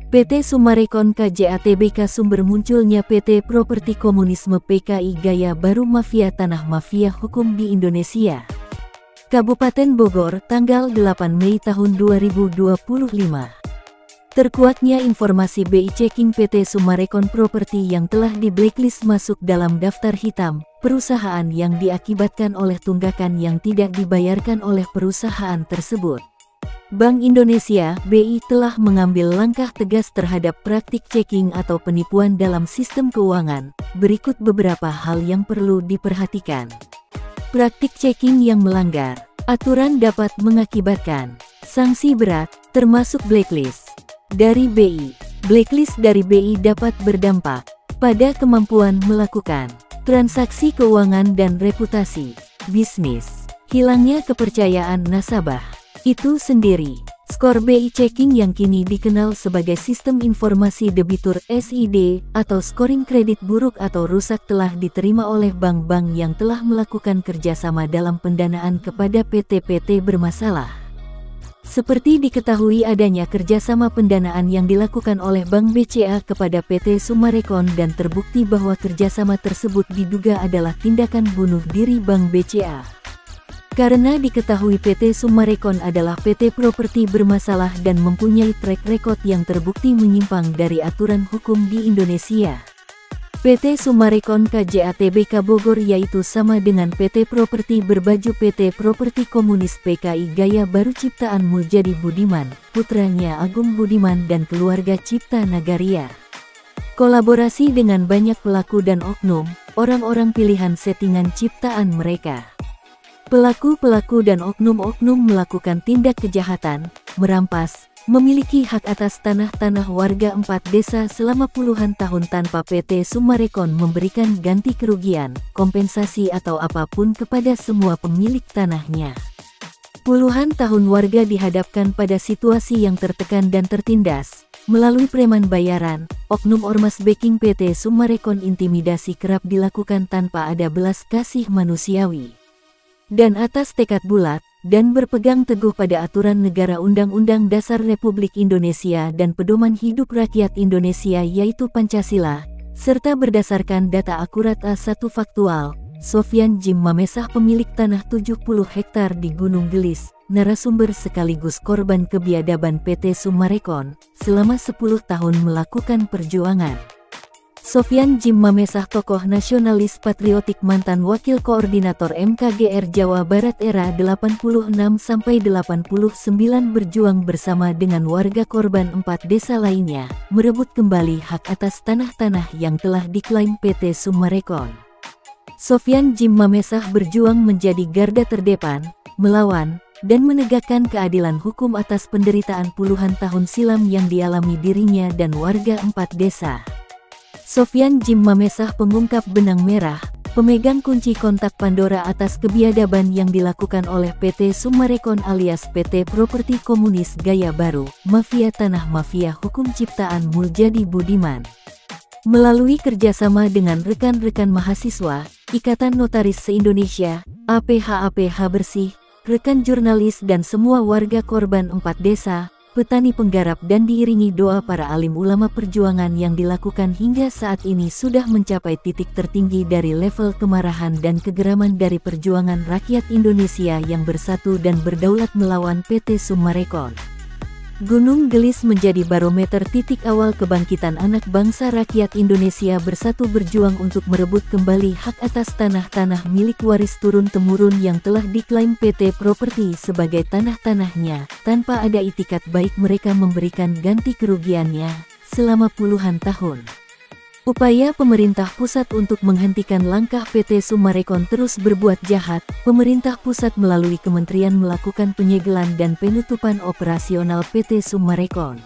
PT Summarecon KJA Tbk sumber munculnya PT Properti Komunisme PKI Gaya Baru Mafia Tanah Mafia Hukum di Indonesia. Kabupaten Bogor, tanggal 8 Mei tahun 2025. Terkuatnya informasi BI checking PT Summarecon Properti yang telah di blacklist masuk dalam daftar hitam perusahaan yang diakibatkan oleh tunggakan yang tidak dibayarkan oleh perusahaan tersebut. Bank Indonesia (BI) telah mengambil langkah tegas terhadap praktik checking atau penipuan dalam sistem keuangan. Berikut beberapa hal yang perlu diperhatikan. Praktik checking yang melanggar aturan dapat mengakibatkan sanksi berat, termasuk blacklist. Dari BI, blacklist dari BI dapat berdampak pada kemampuan melakukan transaksi keuangan dan reputasi bisnis. Hilangnya kepercayaan nasabah itu sendiri. Skor BI checking yang kini dikenal sebagai Sistem Informasi Debitur (SID) atau scoring kredit buruk atau rusak telah diterima oleh bank-bank yang telah melakukan kerjasama dalam pendanaan kepada PT-PT bermasalah. Seperti diketahui adanya kerjasama pendanaan yang dilakukan oleh Bank BCA kepada PT Summarecon dan terbukti bahwa kerjasama tersebut diduga adalah tindakan bunuh diri Bank BCA. Karena diketahui PT Summarecon adalah PT properti bermasalah dan mempunyai track record yang terbukti menyimpang dari aturan hukum di Indonesia. PT Summarecon KJA Tbk Bogor yaitu sama dengan PT Properti berbaju PT Properti Komunis PKI Gaya Baru Ciptaan Muljadi Budiman, putranya Agung Budiman dan keluarga Cipta Nagaria. Kolaborasi dengan banyak pelaku dan oknum, orang-orang pilihan settingan ciptaan mereka. Pelaku-pelaku dan oknum-oknum melakukan tindak kejahatan, merampas, memiliki hak atas tanah-tanah warga 4 desa selama puluhan tahun tanpa PT Summarecon memberikan ganti kerugian, kompensasi atau apapun kepada semua pemilik tanahnya. Puluhan tahun warga dihadapkan pada situasi yang tertekan dan tertindas. Melalui preman bayaran, oknum ormas backing PT Summarecon intimidasi kerap dilakukan tanpa ada belas kasih manusiawi. Dan atas tekad bulat, dan berpegang teguh pada aturan negara Undang-Undang Dasar Republik Indonesia dan Pedoman Hidup Rakyat Indonesia yaitu Pancasila, serta berdasarkan data akurat A1 faktual, Sofyan Jim Mamesah pemilik tanah 70 hektar di Gunung Gelis, narasumber sekaligus korban kebiadaban PT Summarecon, selama 10 tahun melakukan perjuangan. Sofyan Jim Mamesah tokoh nasionalis patriotik mantan wakil koordinator MKGR Jawa Barat era 86-89 berjuang bersama dengan warga korban 4 desa lainnya, merebut kembali hak atas tanah-tanah yang telah diklaim PT Summarecon. Sofyan Jim Mamesah berjuang menjadi garda terdepan, melawan, dan menegakkan keadilan hukum atas penderitaan puluhan tahun silam yang dialami dirinya dan warga 4 desa. Sofyan Jim Mamesah pengungkap benang merah, pemegang kunci kontak Pandora atas kebiadaban yang dilakukan oleh PT Summarecon alias PT Properti Komunis Gaya Baru, Mafia Tanah Mafia Hukum Ciptaan Muljadi Budiman. Melalui kerjasama dengan rekan-rekan mahasiswa, Ikatan Notaris se-Indonesia, APH Bersih, rekan jurnalis dan semua warga korban 4 desa, petani penggarap dan diiringi doa para alim ulama perjuangan yang dilakukan hingga saat ini sudah mencapai titik tertinggi dari level kemarahan dan kegeraman dari perjuangan rakyat Indonesia yang bersatu dan berdaulat melawan PT Summarecon. Gunung Gelis menjadi barometer titik awal kebangkitan anak bangsa rakyat Indonesia bersatu berjuang untuk merebut kembali hak atas tanah-tanah milik waris turun-temurun yang telah diklaim PT Properti sebagai tanah-tanahnya, tanpa ada itikat baik mereka memberikan ganti kerugiannya, selama puluhan tahun. Upaya pemerintah pusat untuk menghentikan langkah PT Summarecon terus berbuat jahat. Pemerintah pusat melalui kementerian melakukan penyegelan dan penutupan operasional PT Summarecon.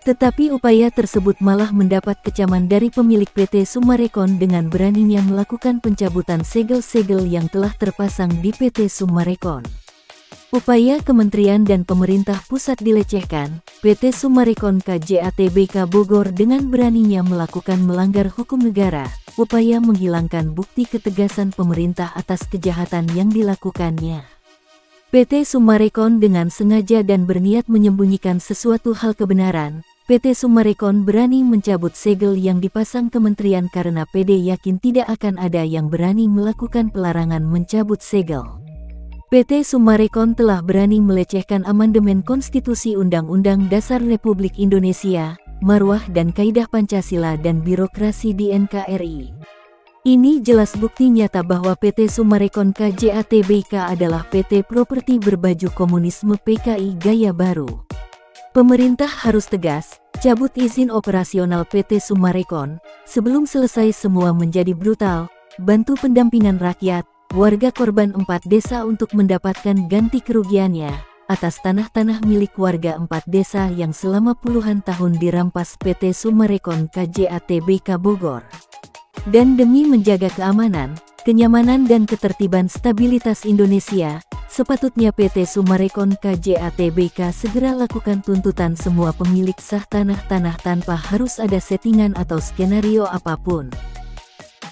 Tetapi upaya tersebut malah mendapat kecaman dari pemilik PT Summarecon dengan beraninya melakukan pencabutan segel-segel yang telah terpasang di PT Summarecon. Upaya kementerian dan pemerintah pusat dilecehkan, PT Summarecon KJA Tbk Bogor dengan beraninya melakukan melanggar hukum negara, upaya menghilangkan bukti ketegasan pemerintah atas kejahatan yang dilakukannya. PT Summarecon dengan sengaja dan berniat menyembunyikan sesuatu hal kebenaran, PT Summarecon berani mencabut segel yang dipasang kementerian karena PD yakin tidak akan ada yang berani melakukan pelarangan mencabut segel. PT Summarecon telah berani melecehkan amandemen Konstitusi Undang-Undang Dasar Republik Indonesia, marwah dan kaidah Pancasila dan birokrasi di NKRI. Ini jelas bukti nyata bahwa PT Summarecon KJA Tbk adalah PT properti berbaju komunisme PKI gaya baru. Pemerintah harus tegas, cabut izin operasional PT Summarecon, sebelum selesai semua menjadi brutal, bantu pendampingan rakyat, warga korban 4 desa untuk mendapatkan ganti kerugiannya, atas tanah-tanah milik warga 4 desa yang selama puluhan tahun dirampas PT Summarecon KJA Tbk Bogor. Dan demi menjaga keamanan, kenyamanan dan ketertiban stabilitas Indonesia, sepatutnya PT Summarecon KJA Tbk segera lakukan tuntutan semua pemilik sah tanah-tanah tanpa harus ada settingan atau skenario apapun.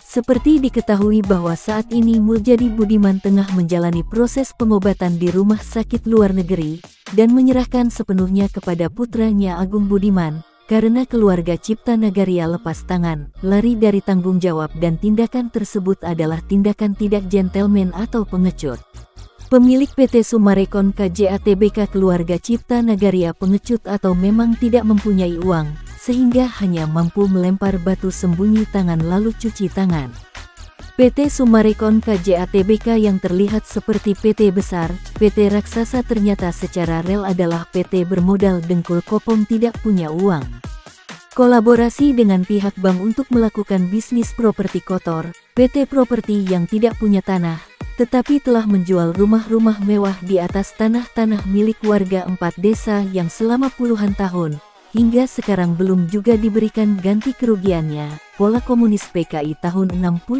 Seperti diketahui bahwa saat ini Muljadi Budiman tengah menjalani proses pengobatan di rumah sakit luar negeri, dan menyerahkan sepenuhnya kepada putranya Agung Budiman, karena keluarga Cipta Nagaria lepas tangan, lari dari tanggung jawab dan tindakan tersebut adalah tindakan tidak gentleman atau pengecut. Pemilik PT Summarecon KJA Tbk keluarga Cipta Nagaria pengecut atau memang tidak mempunyai uang, sehingga hanya mampu melempar batu sembunyi tangan lalu cuci tangan. PT Summarecon KJA Tbk yang terlihat seperti PT besar, PT raksasa ternyata secara rel adalah PT bermodal dengkul kopong tidak punya uang. Kolaborasi dengan pihak bank untuk melakukan bisnis properti kotor, PT properti yang tidak punya tanah, tetapi telah menjual rumah-rumah mewah di atas tanah-tanah milik warga 4 desa yang selama puluhan tahun, hingga sekarang belum juga diberikan ganti kerugiannya. Pola komunis PKI tahun 65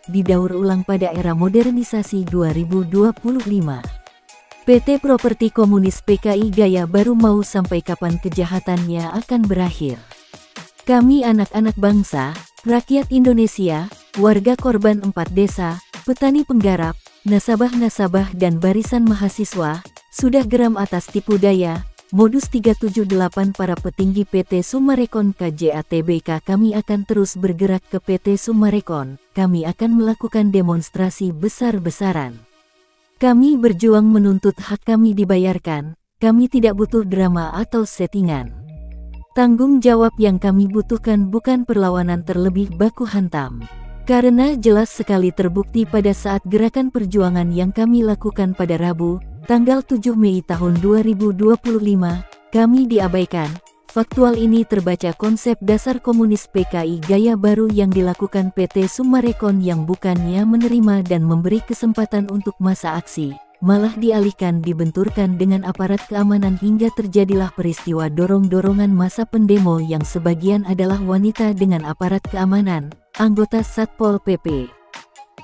didaur ulang pada era modernisasi 2025. PT Properti Komunis PKI gaya baru mau sampai kapan kejahatannya akan berakhir. Kami anak-anak bangsa, rakyat Indonesia, warga korban 4 desa, petani penggarap, nasabah-nasabah dan barisan mahasiswa, sudah geram atas tipu daya, modus 378 para petinggi PT Summarecon KJA Tbk. Kami akan terus bergerak ke PT Summarecon, kami akan melakukan demonstrasi besar-besaran. Kami berjuang menuntut hak kami dibayarkan, kami tidak butuh drama atau settingan. Tanggung jawab yang kami butuhkan bukan perlawanan terlebih baku hantam. Karena jelas sekali terbukti pada saat gerakan perjuangan yang kami lakukan pada Rabu, tanggal 7 Mei tahun 2025, kami diabaikan. Faktual ini terbaca konsep dasar komunis PKI gaya baru yang dilakukan PT Summarecon yang bukannya menerima dan memberi kesempatan untuk masa aksi, malah dialihkan dibenturkan dengan aparat keamanan hingga terjadilah peristiwa dorong-dorongan masa pendemo yang sebagian adalah wanita dengan aparat keamanan, anggota Satpol PP.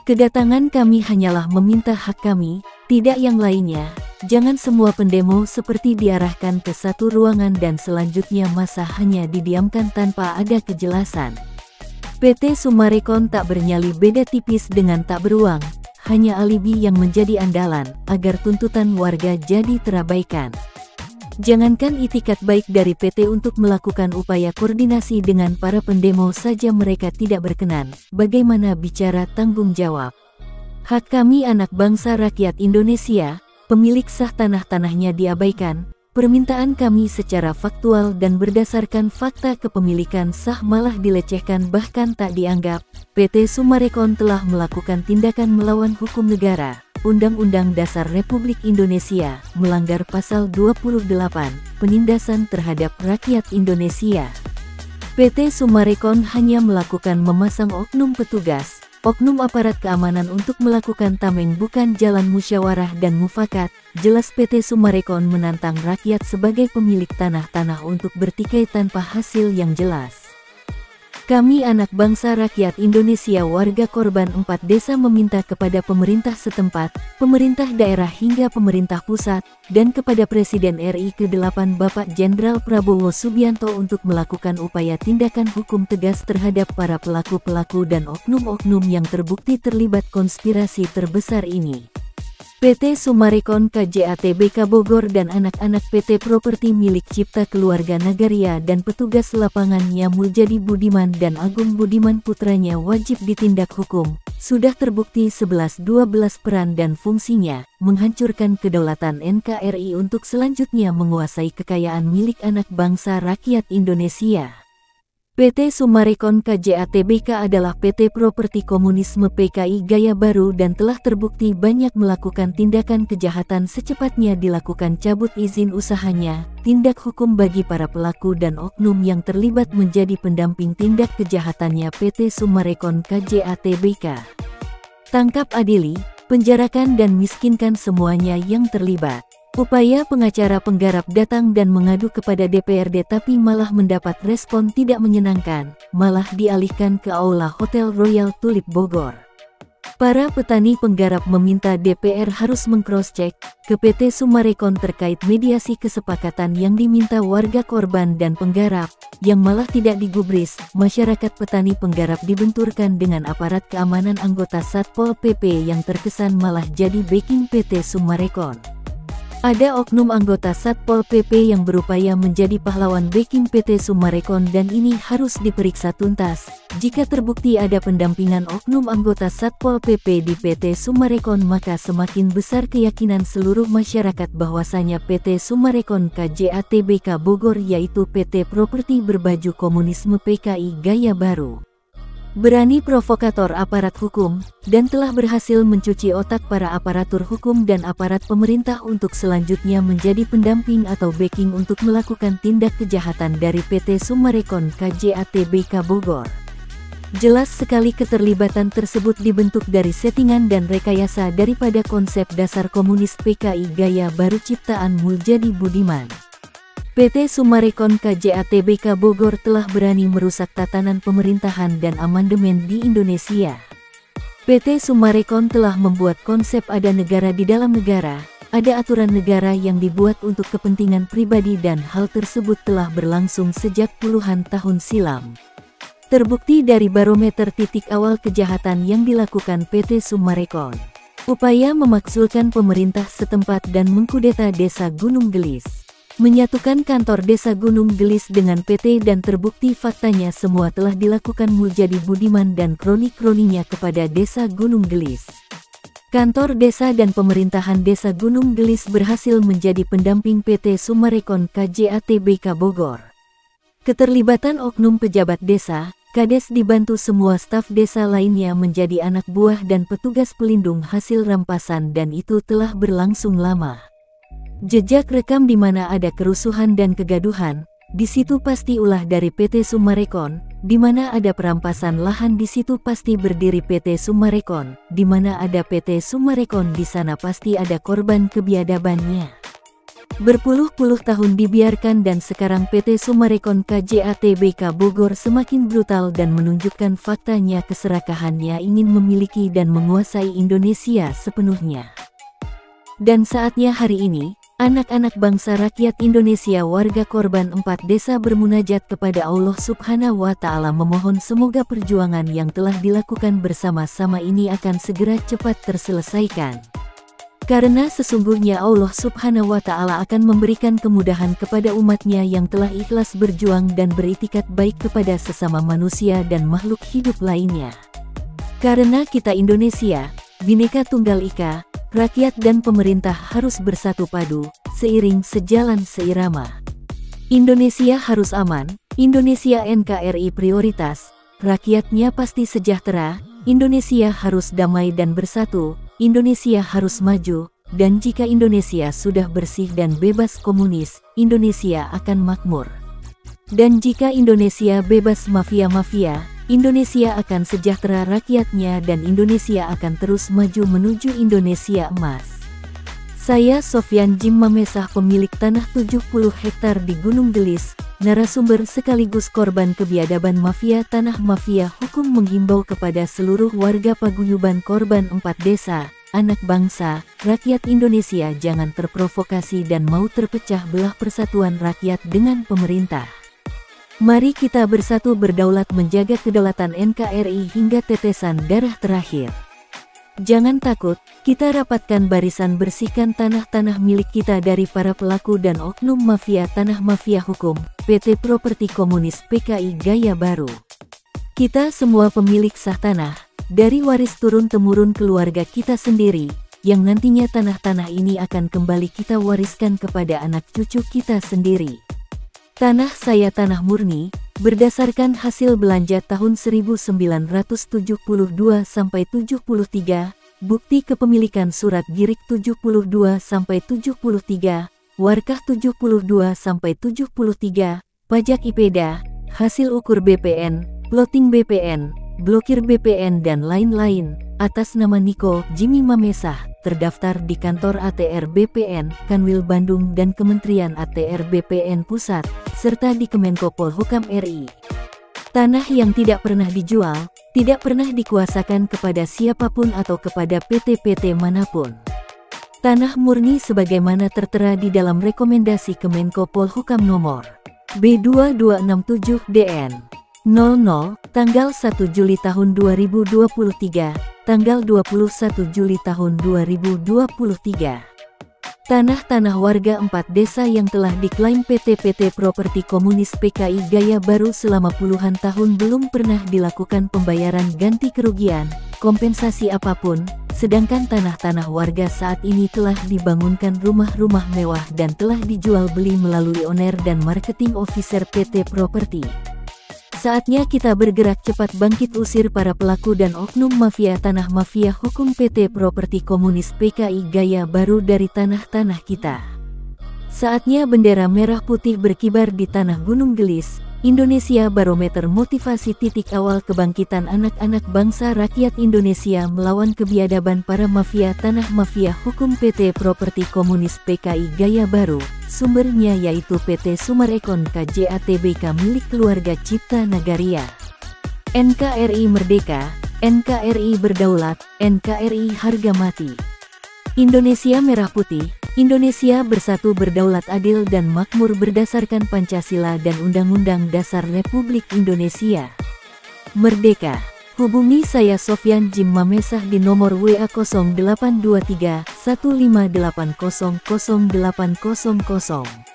Kedatangan kami hanyalah meminta hak kami, tidak yang lainnya. Jangan semua pendemo seperti diarahkan ke satu ruangan dan selanjutnya masa hanya didiamkan tanpa ada kejelasan. PT Summarecon tak bernyali beda tipis dengan tak beruang, hanya alibi yang menjadi andalan, agar tuntutan warga jadi terabaikan. Jangankan itikat baik dari PT untuk melakukan upaya koordinasi dengan para pendemo saja mereka tidak berkenan, bagaimana bicara tanggung jawab? Hak kami anak bangsa rakyat Indonesia, pemilik sah tanah-tanahnya diabaikan, permintaan kami secara faktual dan berdasarkan fakta kepemilikan sah malah dilecehkan bahkan tak dianggap. PT Summarecon telah melakukan tindakan melawan hukum negara, Undang-Undang Dasar Republik Indonesia, melanggar Pasal 28, penindasan terhadap rakyat Indonesia. PT Summarecon hanya melakukan memasang oknum petugas, oknum aparat keamanan untuk melakukan tameng bukan jalan musyawarah dan mufakat. Jelas PT Summarecon menantang rakyat sebagai pemilik tanah-tanah untuk bertikai tanpa hasil yang jelas. Kami anak bangsa rakyat Indonesia warga korban 4 desa meminta kepada pemerintah setempat, pemerintah daerah hingga pemerintah pusat, dan kepada Presiden RI ke-8 Bapak Jenderal Prabowo Subianto untuk melakukan upaya tindakan hukum tegas terhadap para pelaku-pelaku dan oknum-oknum yang terbukti terlibat konspirasi terbesar ini. PT Summarecon KJATBK Bogor dan anak-anak PT Properti milik Cipta Keluarga Nagaria dan petugas lapangannya Muljadi Budiman dan Agung Budiman putranya wajib ditindak hukum. Sudah terbukti 11-12 peran dan fungsinya, menghancurkan kedaulatan NKRI untuk selanjutnya menguasai kekayaan milik anak bangsa rakyat Indonesia. PT Summarecon KJATBK adalah PT Properti Komunisme PKI Gaya Baru dan telah terbukti banyak melakukan tindakan kejahatan. Secepatnya dilakukan cabut izin usahanya, tindak hukum bagi para pelaku dan oknum yang terlibat menjadi pendamping tindak kejahatannya PT Summarecon KJATBK. Tangkap, adili, penjarakan dan miskinkan semuanya yang terlibat. Upaya pengacara penggarap datang dan mengadu kepada DPRD tapi malah mendapat respon tidak menyenangkan, malah dialihkan ke Aula Hotel Royal Tulip Bogor. Para petani penggarap meminta DPR harus meng-cross-check ke PT Summarecon terkait mediasi kesepakatan yang diminta warga korban dan penggarap, yang malah tidak digubris. Masyarakat petani penggarap dibenturkan dengan aparat keamanan anggota Satpol PP yang terkesan malah jadi backing PT Summarecon. Ada oknum anggota Satpol PP yang berupaya menjadi pahlawan backing PT Summarecon dan ini harus diperiksa tuntas. Jika terbukti ada pendampingan oknum anggota Satpol PP di PT Summarecon, maka semakin besar keyakinan seluruh masyarakat bahwasanya PT Summarecon KJATBK Bogor yaitu PT Properti berbaju komunisme PKI Gaya Baru berani provokator aparat hukum, dan telah berhasil mencuci otak para aparatur hukum dan aparat pemerintah untuk selanjutnya menjadi pendamping atau backing untuk melakukan tindak kejahatan dari PT Summarecon KJATBK Bogor. Jelas sekali keterlibatan tersebut dibentuk dari settingan dan rekayasa daripada konsep dasar komunis PKI Gaya Baru ciptaan Muljadi Budiman. PT Summarecon KJATBK Bogor telah berani merusak tatanan pemerintahan dan amandemen di Indonesia. PT Summarecon telah membuat konsep ada negara di dalam negara, ada aturan negara yang dibuat untuk kepentingan pribadi dan hal tersebut telah berlangsung sejak puluhan tahun silam. Terbukti dari barometer titik awal kejahatan yang dilakukan PT Summarecon. Upaya memakzulkan pemerintah setempat dan mengkudeta Desa Gunung Gelis. Menyatukan kantor Desa Gunung Gelis dengan PT dan terbukti faktanya semua telah dilakukan Muljadi Budiman dan kroni-kroninya kepada Desa Gunung Gelis. Kantor desa dan pemerintahan Desa Gunung Gelis berhasil menjadi pendamping PT Summarecon KJATBK Bogor. Keterlibatan oknum pejabat desa, kades dibantu semua staf desa lainnya menjadi anak buah dan petugas pelindung hasil rampasan dan itu telah berlangsung lama. Jejak rekam di mana ada kerusuhan dan kegaduhan, di situ pasti ulah dari PT Summarecon, di mana ada perampasan lahan di situ pasti berdiri PT Summarecon, di mana ada PT Summarecon di sana pasti ada korban kebiadabannya. Berpuluh-puluh tahun dibiarkan dan sekarang PT Summarecon KJATBK Bogor semakin brutal dan menunjukkan faktanya keserakahannya ingin memiliki dan menguasai Indonesia sepenuhnya. Dan saatnya hari ini, anak-anak bangsa rakyat Indonesia warga korban 4 desa bermunajat kepada Allah Subhanahu wa Ta'ala memohon semoga perjuangan yang telah dilakukan bersama-sama ini akan segera cepat terselesaikan. Karena sesungguhnya Allah Subhanahu wa Ta'ala akan memberikan kemudahan kepada umatnya yang telah ikhlas berjuang dan beritikat baik kepada sesama manusia dan makhluk hidup lainnya. Karena kita Indonesia, Bhinneka Tunggal Ika, rakyat dan pemerintah harus bersatu padu, seiring sejalan seirama. Indonesia harus aman, Indonesia NKRI prioritas, rakyatnya pasti sejahtera, Indonesia harus damai dan bersatu, Indonesia harus maju, dan jika Indonesia sudah bersih dan bebas komunis, Indonesia akan makmur. Dan jika Indonesia bebas mafia-mafia, Indonesia akan sejahtera rakyatnya dan Indonesia akan terus maju menuju Indonesia emas. Saya Sofyan Jim Mamesah, pemilik tanah 70 hektar di Gunung Gelis, narasumber sekaligus korban kebiadaban mafia tanah mafia hukum menghimbau kepada seluruh warga paguyuban korban 4 desa, anak bangsa, rakyat Indonesia jangan terprovokasi dan mau terpecah belah persatuan rakyat dengan pemerintah. Mari kita bersatu berdaulat menjaga kedaulatan NKRI hingga tetesan darah terakhir. Jangan takut, kita rapatkan barisan, bersihkan tanah-tanah milik kita dari para pelaku dan oknum mafia tanah, mafia hukum, PT Properti Komunis PKI Gaya Baru. Kita semua pemilik sah tanah, dari waris turun-temurun keluarga kita sendiri, yang nantinya tanah-tanah ini akan kembali kita wariskan kepada anak cucu kita sendiri. Tanah saya tanah murni, berdasarkan hasil belanja tahun 1972-73, bukti kepemilikan surat girik 72-73, warkah 72-73, pajak IPEDA, hasil ukur BPN, plotting BPN, blokir BPN dan lain-lain, atas nama Niko Jimmy Mamesah, terdaftar di kantor ATR BPN, Kanwil Bandung dan Kementerian ATR BPN Pusat, serta di Kemenko Polhukam RI. Tanah yang tidak pernah dijual, tidak pernah dikuasakan kepada siapapun atau kepada PT-PT manapun. Tanah murni sebagaimana tertera di dalam rekomendasi Kemenko Polhukam nomor B2267-DN 00, tanggal 1 Juli tahun 2023, tanggal 21 Juli tahun 2023. Tanah-tanah warga 4 desa yang telah diklaim PT Properti Komunis PKI Gaya Baru selama puluhan tahun belum pernah dilakukan pembayaran ganti kerugian, kompensasi apapun, sedangkan tanah-tanah warga saat ini telah dibangunkan rumah-rumah mewah dan telah dijual beli melalui owner dan marketing officer PT Properti. Saatnya kita bergerak cepat bangkit, usir para pelaku dan oknum mafia tanah, mafia hukum PT Properti Komunis PKI Gaya Baru dari tanah-tanah kita. Saatnya bendera merah putih berkibar di tanah Gunung Gelis, Indonesia. Barometer motivasi, titik awal kebangkitan anak-anak bangsa rakyat Indonesia melawan kebiadaban para mafia tanah, mafia hukum PT Properti Komunis PKI Gaya Baru. Sumbernya yaitu PT Sumarekon KJA Tbk milik keluarga Cipta Nagaria. NKRI Merdeka, NKRI Berdaulat, NKRI harga mati. Indonesia Merah Putih, Indonesia bersatu, berdaulat, adil dan makmur berdasarkan Pancasila dan Undang-Undang Dasar Republik Indonesia. Merdeka! Hubungi saya Sofyan Jim Mamesah di nomor WA 0823 1580 0800.